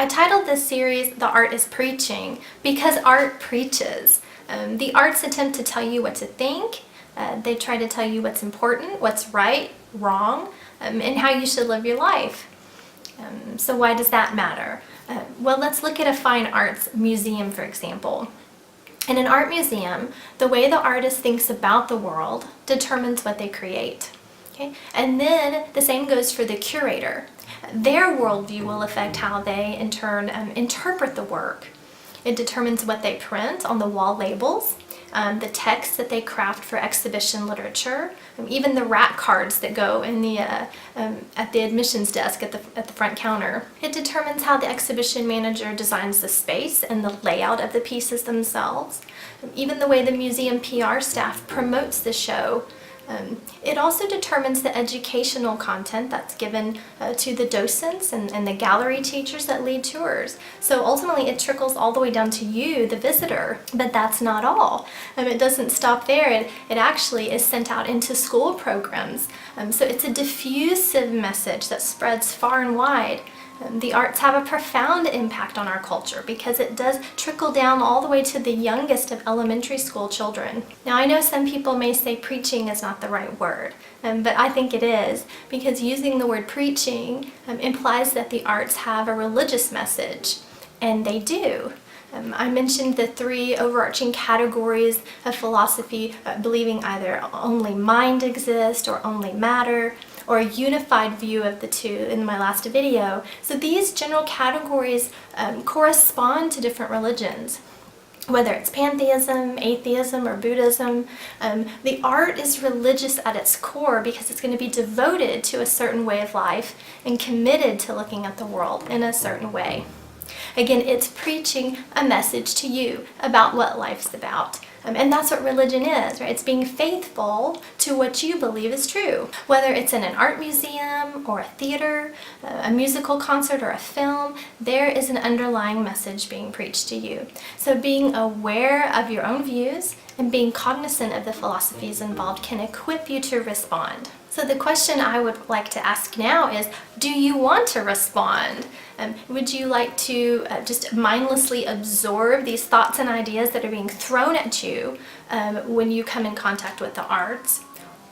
I titled this series, The Art is Preaching, because art preaches. The arts attempt to tell you what to think. They try to tell you what's important, what's right, wrong, and how you should live your life. So why does that matter? Well, let's look at a fine arts museum, for example. In an art museum, the way the artist thinks about the world determines what they create. Okay? And then the same goes for the curator. Their worldview will affect how they, in turn, interpret the work. It determines what they print on the wall labels, the text that they craft for exhibition literature, even the rack cards that go in the at the admissions desk at the front counter. It determines how the exhibition manager designs the space and the layout of the pieces themselves, even the way the museum PR staff promotes the show. It also determines the educational content that's given to the docents and the gallery teachers that lead tours. So ultimately it trickles all the way down to you, the visitor, but that's not all. It doesn't stop there. It actually is sent out into school programs. So it's a diffusive message that spreads far and wide. The arts have a profound impact on our culture because it does trickle down all the way to the youngest of elementary school children. Now, I know some people may say preaching is not the right word, but I think it is, because using the word preaching implies that the arts have a religious message, and they do. I mentioned the three overarching categories of philosophy, believing either only mind exists or only matter, or a unified view of the two in my last video. So these general categories correspond to different religions. Whether it's pantheism, atheism, or Buddhism, the art is religious at its core because it's going to be devoted to a certain way of life and committed to looking at the world in a certain way. Again, it's preaching a message to you about what life's about. And that's what religion is, right? It's being faithful to what you believe is true. Whether it's in an art museum or a theater, a musical concert, or a film, there is an underlying message being preached to you. So being aware of your own views and being cognizant of the philosophies involved can equip you to respond. So the question I would like to ask now is, do you want to respond? Would you like to just mindlessly absorb these thoughts and ideas that are being thrown at you when you come in contact with the arts?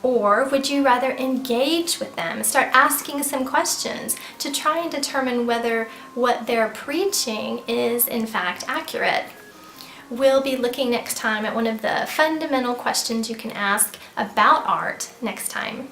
Or would you rather engage with them and start asking some questions to try and determine whether what they're preaching is in fact accurate? We'll be looking next time at one of the fundamental questions you can ask about art next time.